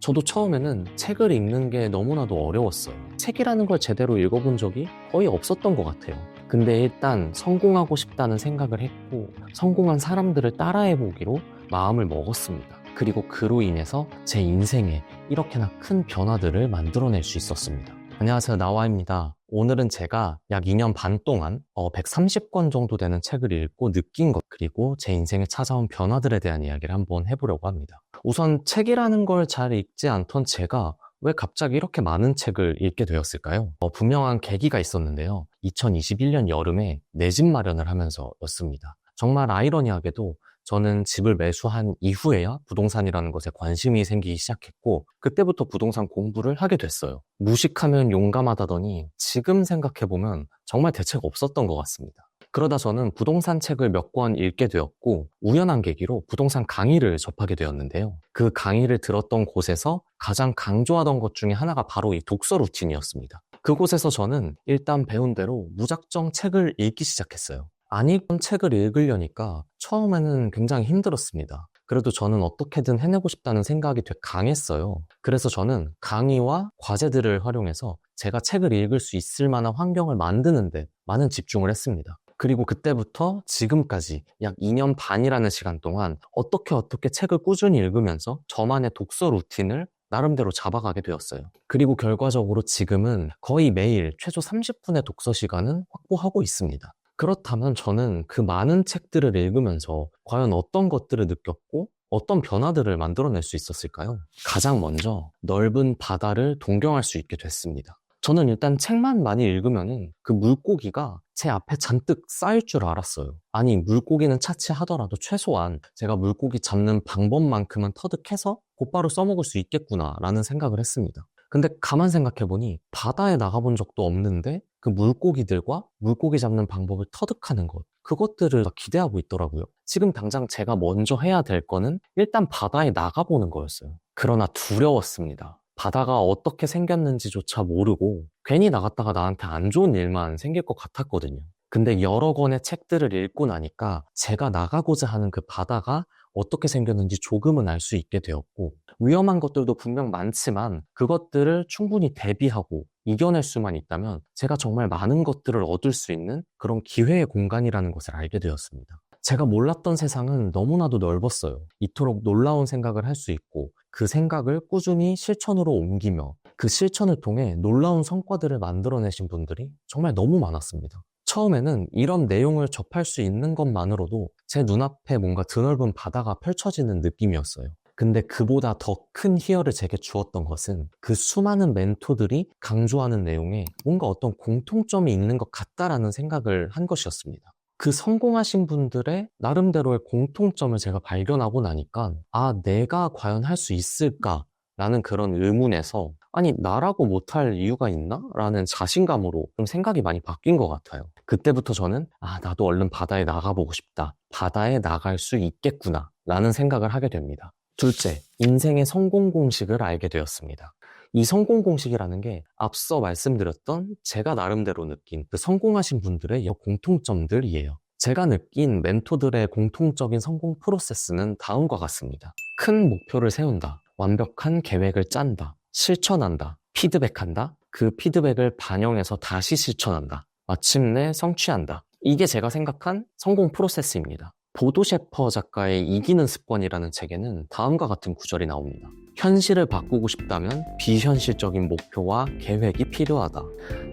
저도 처음에는 책을 읽는 게 너무나도 어려웠어요. 책이라는 걸 제대로 읽어본 적이 거의 없었던 것 같아요. 근데 일단 성공하고 싶다는 생각을 했고, 성공한 사람들을 따라해보기로 마음을 먹었습니다. 그리고 그로 인해서 제 인생에 이렇게나 큰 변화들을 만들어낼 수 있었습니다. 안녕하세요, 나와입니다. 오늘은 제가 약 2년 반 동안 130권 정도 되는 책을 읽고 느낀 것, 그리고 제 인생에 찾아온 변화들에 대한 이야기를 한번 해보려고 합니다. 우선 책이라는 걸 잘 읽지 않던 제가 왜 갑자기 이렇게 많은 책을 읽게 되었을까요? 분명한 계기가 있었는데요. 2021년 여름에 내 집 마련을 하면서였습니다. 정말 아이러니하게도 저는 집을 매수한 이후에야 부동산이라는 것에 관심이 생기기 시작했고, 그때부터 부동산 공부를 하게 됐어요. 무식하면 용감하다더니 지금 생각해보면 정말 대책 없었던 것 같습니다. 그러다 저는 부동산 책을 몇 권 읽게 되었고, 우연한 계기로 부동산 강의를 접하게 되었는데요. 그 강의를 들었던 곳에서 가장 강조하던 것 중에 하나가 바로 이 독서 루틴이었습니다. 그곳에서 저는 일단 배운 대로 무작정 책을 읽기 시작했어요. 안 읽던 책을 읽으려니까 처음에는 굉장히 힘들었습니다. 그래도 저는 어떻게든 해내고 싶다는 생각이 되게 강했어요. 그래서 저는 강의와 과제들을 활용해서 제가 책을 읽을 수 있을 만한 환경을 만드는데 많은 집중을 했습니다. 그리고 그때부터 지금까지 약 2년 반이라는 시간 동안 어떻게 책을 꾸준히 읽으면서 저만의 독서 루틴을 나름대로 잡아가게 되었어요. 그리고 결과적으로 지금은 거의 매일 최소 30분의 독서 시간은 확보하고 있습니다. 그렇다면 저는 그 많은 책들을 읽으면서 과연 어떤 것들을 느꼈고 어떤 변화들을 만들어낼 수 있었을까요? 가장 먼저 넓은 바다를 동경할 수 있게 됐습니다. 저는 일단 책만 많이 읽으면 그 물고기가 제 앞에 잔뜩 쌓일 줄 알았어요. 아니, 물고기는 차치하더라도 최소한 제가 물고기 잡는 방법만큼은 터득해서 곧바로 써먹을 수 있겠구나라는 생각을 했습니다. 근데 가만 생각해보니 바다에 나가본 적도 없는데 그 물고기들과 물고기 잡는 방법을 터득하는 것, 그것들을 기대하고 있더라고요. 지금 당장 제가 먼저 해야 될 거는 일단 바다에 나가보는 거였어요. 그러나 두려웠습니다. 바다가 어떻게 생겼는지조차 모르고 괜히 나갔다가 나한테 안 좋은 일만 생길 것 같았거든요. 근데 여러 권의 책들을 읽고 나니까 제가 나가고자 하는 그 바다가 어떻게 생겼는지 조금은 알 수 있게 되었고, 위험한 것들도 분명 많지만 그것들을 충분히 대비하고 이겨낼 수만 있다면 제가 정말 많은 것들을 얻을 수 있는 그런 기회의 공간이라는 것을 알게 되었습니다. 제가 몰랐던 세상은 너무나도 넓었어요. 이토록 놀라운 생각을 할 수 있고, 그 생각을 꾸준히 실천으로 옮기며 그 실천을 통해 놀라운 성과들을 만들어내신 분들이 정말 너무 많았습니다. 처음에는 이런 내용을 접할 수 있는 것만으로도 제 눈앞에 뭔가 드넓은 바다가 펼쳐지는 느낌이었어요. 근데 그보다 더 큰 희열을 제게 주었던 것은 그 수많은 멘토들이 강조하는 내용에 뭔가 어떤 공통점이 있는 것 같다라는 생각을 한 것이었습니다. 그 성공하신 분들의 나름대로의 공통점을 제가 발견하고 나니까, 아, 내가 과연 할 수 있을까라는 그런 의문에서, 아니, 나라고 못할 이유가 있나? 라는 자신감으로 좀 생각이 많이 바뀐 것 같아요. 그때부터 저는, 아, 나도 얼른 바다에 나가보고 싶다. 바다에 나갈 수 있겠구나. 라는 생각을 하게 됩니다. 둘째, 인생의 성공 공식을 알게 되었습니다. 이 성공 공식이라는 게 앞서 말씀드렸던 제가 나름대로 느낀 그 성공하신 분들의 공통점들이에요. 제가 느낀 멘토들의 공통적인 성공 프로세스는 다음과 같습니다. 큰 목표를 세운다. 완벽한 계획을 짠다. 실천한다. 피드백한다. 그 피드백을 반영해서 다시 실천한다. 마침내 성취한다. 이게 제가 생각한 성공 프로세스입니다. 보도 셰퍼 작가의 이기는 습관이라는 책에는 다음과 같은 구절이 나옵니다. 현실을 바꾸고 싶다면 비현실적인 목표와 계획이 필요하다.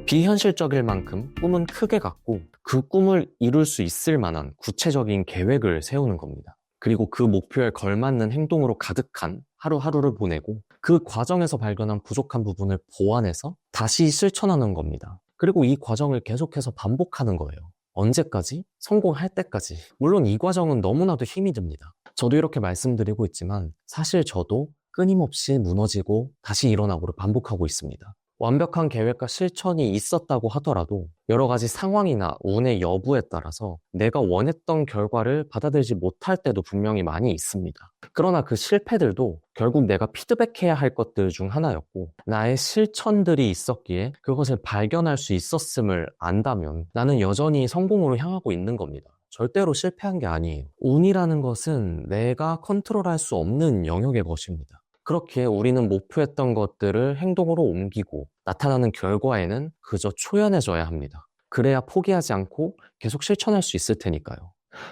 비현실적일 만큼 꿈은 크게 갖고 그 꿈을 이룰 수 있을 만한 구체적인 계획을 세우는 겁니다. 그리고 그 목표에 걸맞는 행동으로 가득한 하루하루를 보내고 그 과정에서 발견한 부족한 부분을 보완해서 다시 실천하는 겁니다. 그리고 이 과정을 계속해서 반복하는 거예요. 언제까지? 성공할 때까지. 물론 이 과정은 너무나도 힘이 듭니다. 저도 이렇게 말씀드리고 있지만 사실 저도 끊임없이 무너지고 다시 일어나고를 반복하고 있습니다. 완벽한 계획과 실천이 있었다고 하더라도 여러 가지 상황이나 운의 여부에 따라서 내가 원했던 결과를 받아들이지 못할 때도 분명히 많이 있습니다. 그러나 그 실패들도 결국 내가 피드백해야 할 것들 중 하나였고, 나의 실천들이 있었기에 그것을 발견할 수 있었음을 안다면 나는 여전히 성공으로 향하고 있는 겁니다. 절대로 실패한 게 아니에요. 운이라는 것은 내가 컨트롤할 수 없는 영역의 것입니다. 그렇게 우리는 목표했던 것들을 행동으로 옮기고 나타나는 결과에는 그저 초연해져야 합니다. 그래야 포기하지 않고 계속 실천할 수 있을 테니까요.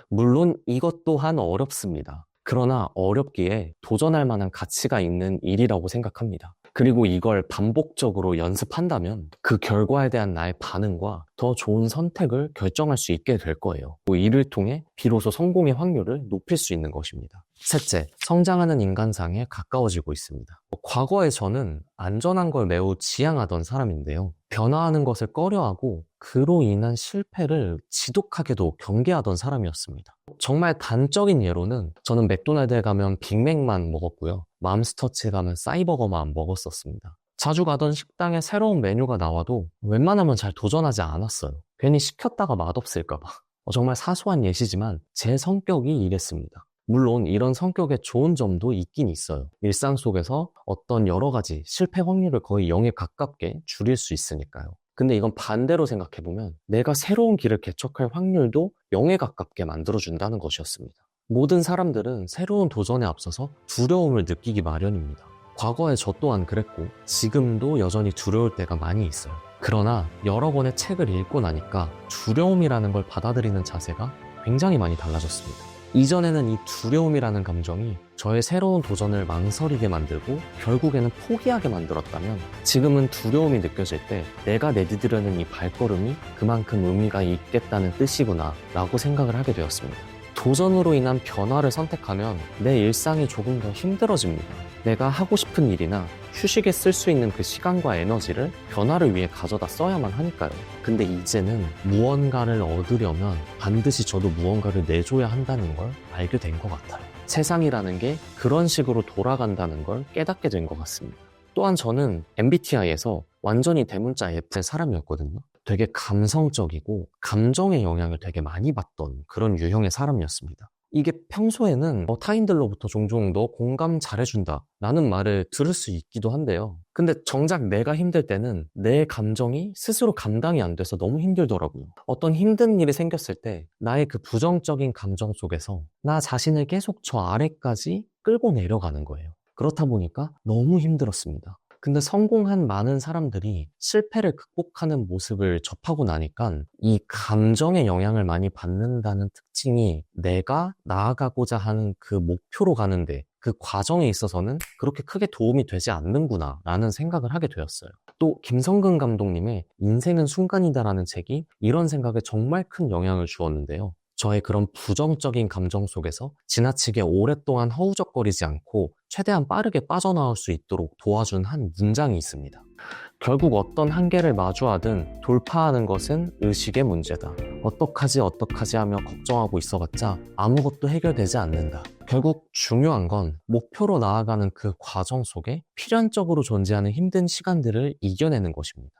물론 이것 또한 어렵습니다. 그러나 어렵기에 도전할 만한 가치가 있는 일이라고 생각합니다. 그리고 이걸 반복적으로 연습한다면 그 결과에 대한 나의 반응과 더 좋은 선택을 결정할 수 있게 될 거예요. 이를 통해 비로소 성공의 확률을 높일 수 있는 것입니다. 셋째, 성장하는 인간상에 가까워지고 있습니다. 과거에 저는 안전한 걸 매우 지향하던 사람인데요. 변화하는 것을 꺼려하고 그로 인한 실패를 지독하게도 경계하던 사람이었습니다. 정말 단적인 예로는 저는 맥도날드에 가면 빅맥만 먹었고요. 맘스터치 가면 싸이버거만 먹었었습니다. 자주 가던 식당에 새로운 메뉴가 나와도 웬만하면 잘 도전하지 않았어요. 괜히 시켰다가 맛없을까봐. 정말 사소한 예시지만 제 성격이 이랬습니다. 물론 이런 성격에 좋은 점도 있긴 있어요. 일상 속에서 어떤 여러 가지 실패 확률을 거의 0에 가깝게 줄일 수 있으니까요. 근데 이건 반대로 생각해보면 내가 새로운 길을 개척할 확률도 0에 가깝게 만들어준다는 것이었습니다. 모든 사람들은 새로운 도전에 앞서서 두려움을 느끼기 마련입니다. 과거에 저 또한 그랬고 지금도 여전히 두려울 때가 많이 있어요. 그러나 여러 권의 책을 읽고 나니까 두려움이라는 걸 받아들이는 자세가 굉장히 많이 달라졌습니다. 이전에는 이 두려움이라는 감정이 저의 새로운 도전을 망설이게 만들고 결국에는 포기하게 만들었다면 지금은 두려움이 느껴질 때 내가 내디디려는 이 발걸음이 그만큼 의미가 있겠다는 뜻이구나 라고 생각을 하게 되었습니다. 도전으로 인한 변화를 선택하면 내 일상이 조금 더 힘들어집니다. 내가 하고 싶은 일이나 휴식에 쓸 수 있는 그 시간과 에너지를 변화를 위해 가져다 써야만 하니까요. 근데 이제는 무언가를 얻으려면 반드시 저도 무언가를 내줘야 한다는 걸 알게 된 것 같아요. 세상이라는 게 그런 식으로 돌아간다는 걸 깨닫게 된 것 같습니다. 또한 저는 MBTI에서 완전히 대문자 F의 사람이었거든요. 되게 감성적이고 감정의 영향을 되게 많이 받던 그런 유형의 사람이었습니다. 이게 평소에는 타인들로부터 종종 너 공감 잘해준다 라는 말을 들을 수 있기도 한데요. 근데 정작 내가 힘들 때는 내 감정이 스스로 감당이 안 돼서 너무 힘들더라고요. 어떤 힘든 일이 생겼을 때 나의 그 부정적인 감정 속에서 나 자신을 계속 저 아래까지 끌고 내려가는 거예요. 그렇다 보니까 너무 힘들었습니다. 근데 성공한 많은 사람들이 실패를 극복하는 모습을 접하고 나니까 이 감정의 영향을 많이 받는다는 특징이 내가 나아가고자 하는 그 목표로 가는데 그 과정에 있어서는 그렇게 크게 도움이 되지 않는구나 라는 생각을 하게 되었어요. 또 김성근 감독님의 인생은 순간이다라는 책이 이런 생각에 정말 큰 영향을 주었는데요. 저의 그런 부정적인 감정 속에서 지나치게 오랫동안 허우적거리지 않고 최대한 빠르게 빠져나올 수 있도록 도와준 한 문장이 있습니다. 결국 어떤 한계를 마주하든 돌파하는 것은 의식의 문제다. 어떡하지 하며 걱정하고 있어봤자 아무것도 해결되지 않는다. 결국 중요한 건 목표로 나아가는 그 과정 속에 필연적으로 존재하는 힘든 시간들을 이겨내는 것입니다.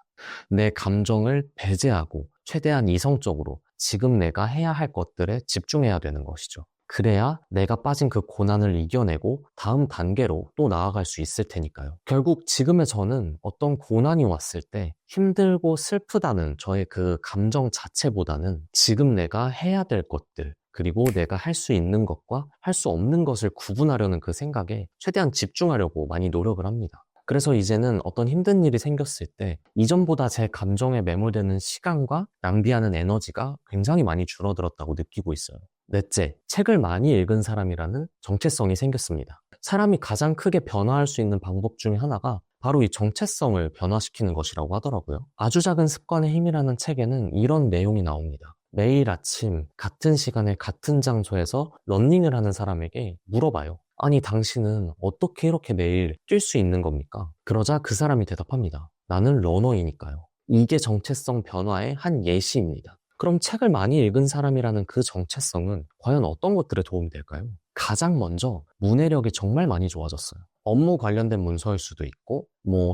내 감정을 배제하고 최대한 이성적으로 지금 내가 해야 할 것들에 집중해야 되는 것이죠. 그래야 내가 빠진 그 고난을 이겨내고 다음 단계로 또 나아갈 수 있을 테니까요. 결국 지금의 저는 어떤 고난이 왔을 때 힘들고 슬프다는 저의 그 감정 자체보다는 지금 내가 해야 될 것들, 그리고 내가 할 수 있는 것과 할 수 없는 것을 구분하려는 그 생각에 최대한 집중하려고 많이 노력을 합니다. 그래서 이제는 어떤 힘든 일이 생겼을 때 이전보다 제 감정에 매몰되는 시간과 낭비하는 에너지가 굉장히 많이 줄어들었다고 느끼고 있어요. 넷째, 책을 많이 읽은 사람이라는 정체성이 생겼습니다. 사람이 가장 크게 변화할 수 있는 방법 중에 하나가 바로 이 정체성을 변화시키는 것이라고 하더라고요. 아주 작은 습관의 힘이라는 책에는 이런 내용이 나옵니다. 매일 아침 같은 시간에 같은 장소에서 러닝을 하는 사람에게 물어봐요. 아니, 당신은 어떻게 이렇게 매일 뛸 수 있는 겁니까? 그러자 그 사람이 대답합니다. 나는 러너이니까요. 이게 정체성 변화의 한 예시입니다. 그럼 책을 많이 읽은 사람이라는 그 정체성은 과연 어떤 것들에 도움이 될까요? 가장 먼저 문해력이 정말 많이 좋아졌어요. 업무 관련된 문서일 수도 있고,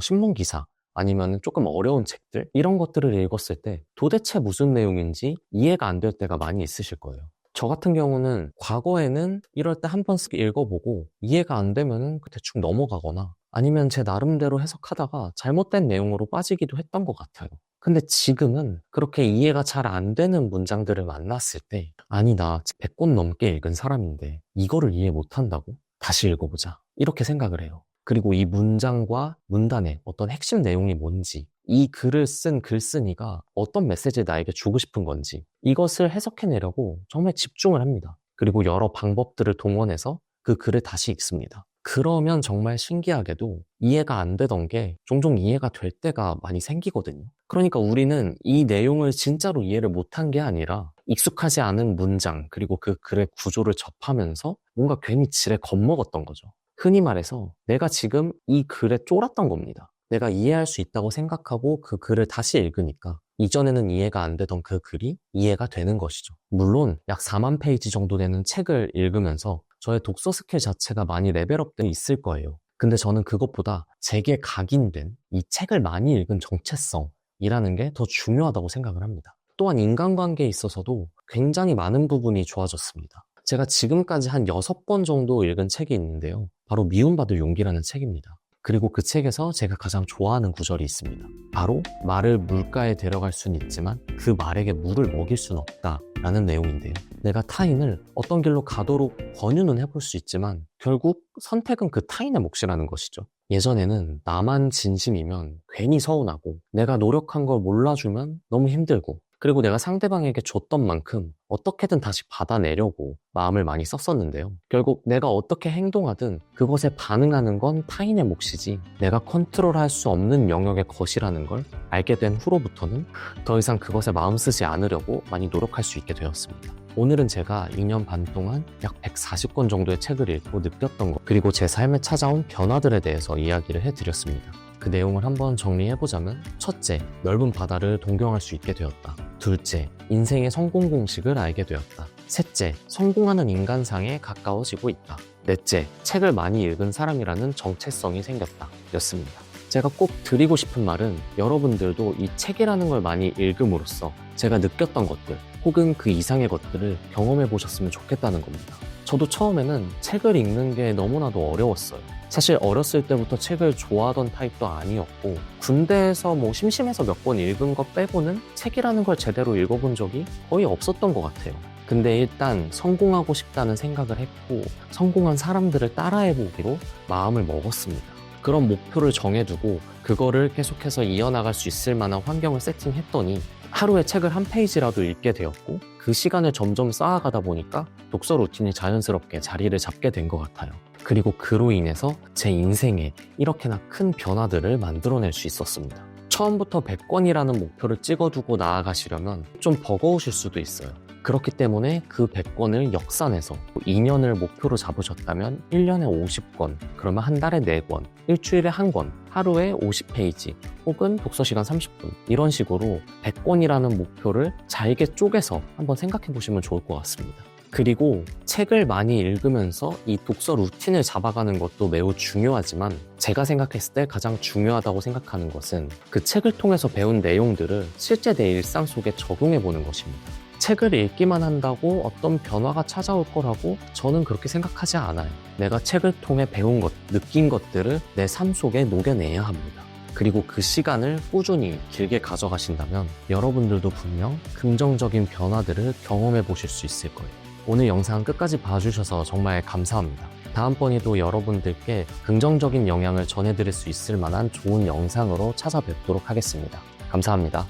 신문 기사, 아니면 조금 어려운 책들, 이런 것들을 읽었을 때 도대체 무슨 내용인지 이해가 안 될 때가 많이 있으실 거예요. 저 같은 경우는 과거에는 이럴 때 한 번 쓱 읽어보고 이해가 안 되면 대충 넘어가거나 아니면 제 나름대로 해석하다가 잘못된 내용으로 빠지기도 했던 것 같아요. 근데 지금은 그렇게 이해가 잘 안 되는 문장들을 만났을 때 아니, 나 100권 넘게 읽은 사람인데 이거를 이해 못한다고? 다시 읽어보자. 이렇게 생각을 해요. 그리고 이 문장과 문단의 어떤 핵심 내용이 뭔지, 이 글을 쓴 글쓴이가 어떤 메시지를 나에게 주고 싶은 건지, 이것을 해석해내려고 정말 집중을 합니다. 그리고 여러 방법들을 동원해서 그 글을 다시 읽습니다. 그러면 정말 신기하게도 이해가 안 되던 게 종종 이해가 될 때가 많이 생기거든요. 그러니까 우리는 이 내용을 진짜로 이해를 못한 게 아니라 익숙하지 않은 문장, 그리고 그 글의 구조를 접하면서 뭔가 괜히 지레 겁먹었던 거죠. 흔히 말해서 내가 지금 이 글에 쫄았던 겁니다. 내가 이해할 수 있다고 생각하고 그 글을 다시 읽으니까 이전에는 이해가 안 되던 그 글이 이해가 되는 것이죠. 물론 약 4만 페이지 정도 되는 책을 읽으면서 저의 독서 스킬 자체가 많이 레벨업돼 있을 거예요. 근데 저는 그것보다 제게 각인된 이 책을 많이 읽은 정체성이라는 게 더 중요하다고 생각을 합니다. 또한 인간관계에 있어서도 굉장히 많은 부분이 좋아졌습니다. 제가 지금까지 한 6번 정도 읽은 책이 있는데요. 바로 미움받을 용기라는 책입니다. 그리고 그 책에서 제가 가장 좋아하는 구절이 있습니다. 바로 말을 물가에 데려갈 수는 있지만 그 말에게 물을 먹일 수는 없다라는 내용인데요. 내가 타인을 어떤 길로 가도록 권유는 해볼 수 있지만 결국 선택은 그 타인의 몫이라는 것이죠. 예전에는 나만 진심이면 괜히 서운하고 내가 노력한 걸 몰라주면 너무 힘들고 그리고 내가 상대방에게 줬던 만큼 어떻게든 다시 받아내려고 마음을 많이 썼었는데요. 결국 내가 어떻게 행동하든 그것에 반응하는 건 타인의 몫이지 내가 컨트롤할 수 없는 영역의 것이라는 걸 알게 된 후로부터는 더 이상 그것에 마음 쓰지 않으려고 많이 노력할 수 있게 되었습니다. 오늘은 제가 2년 반 동안 약 140권 정도의 책을 읽고 느꼈던 것 그리고 제 삶에 찾아온 변화들에 대해서 이야기를 해드렸습니다. 그 내용을 한번 정리해보자면 첫째, 넓은 바다를 동경할 수 있게 되었다. 둘째, 인생의 성공 공식을 알게 되었다. 셋째, 성공하는 인간상에 가까워지고 있다. 넷째, 책을 많이 읽은 사람이라는 정체성이 생겼다. 였습니다. 제가 꼭 드리고 싶은 말은 여러분들도 이 책이라는 걸 많이 읽음으로써 제가 느꼈던 것들 혹은 그 이상의 것들을 경험해 보셨으면 좋겠다는 겁니다. 저도 처음에는 책을 읽는 게 너무나도 어려웠어요. 사실 어렸을 때부터 책을 좋아하던 타입도 아니었고 군대에서 심심해서 몇 권 읽은 것 빼고는 책이라는 걸 제대로 읽어본 적이 거의 없었던 것 같아요. 근데 일단 성공하고 싶다는 생각을 했고 성공한 사람들을 따라해보기로 마음을 먹었습니다. 그런 목표를 정해두고 그거를 계속해서 이어나갈 수 있을 만한 환경을 세팅했더니 하루에 책을 한 페이지라도 읽게 되었고 그 시간을 점점 쌓아가다 보니까 독서 루틴이 자연스럽게 자리를 잡게 된 것 같아요. 그리고 그로 인해서 제 인생에 이렇게나 큰 변화들을 만들어낼 수 있었습니다. 처음부터 100권이라는 목표를 찍어두고 나아가시려면 좀 버거우실 수도 있어요. 그렇기 때문에 그 100권을 역산해서 2년을 목표로 잡으셨다면 1년에 50권, 그러면 한 달에 4권, 일주일에 1권, 하루에 50페이지, 혹은 독서시간 30분 이런 식으로 100권이라는 목표를 잘게 쪼개서 한번 생각해 보시면 좋을 것 같습니다. 그리고 책을 많이 읽으면서 이 독서 루틴을 잡아가는 것도 매우 중요하지만 제가 생각했을 때 가장 중요하다고 생각하는 것은 그 책을 통해서 배운 내용들을 실제 내 일상 속에 적용해 보는 것입니다. 책을 읽기만 한다고 어떤 변화가 찾아올 거라고 저는 그렇게 생각하지 않아요. 내가 책을 통해 배운 것, 느낀 것들을 내 삶 속에 녹여내야 합니다. 그리고 그 시간을 꾸준히 길게 가져가신다면 여러분들도 분명 긍정적인 변화들을 경험해 보실 수 있을 거예요. 오늘 영상 끝까지 봐주셔서 정말 감사합니다. 다음번에도 여러분들께 긍정적인 영향을 전해드릴 수 있을 만한 좋은 영상으로 찾아뵙도록 하겠습니다. 감사합니다.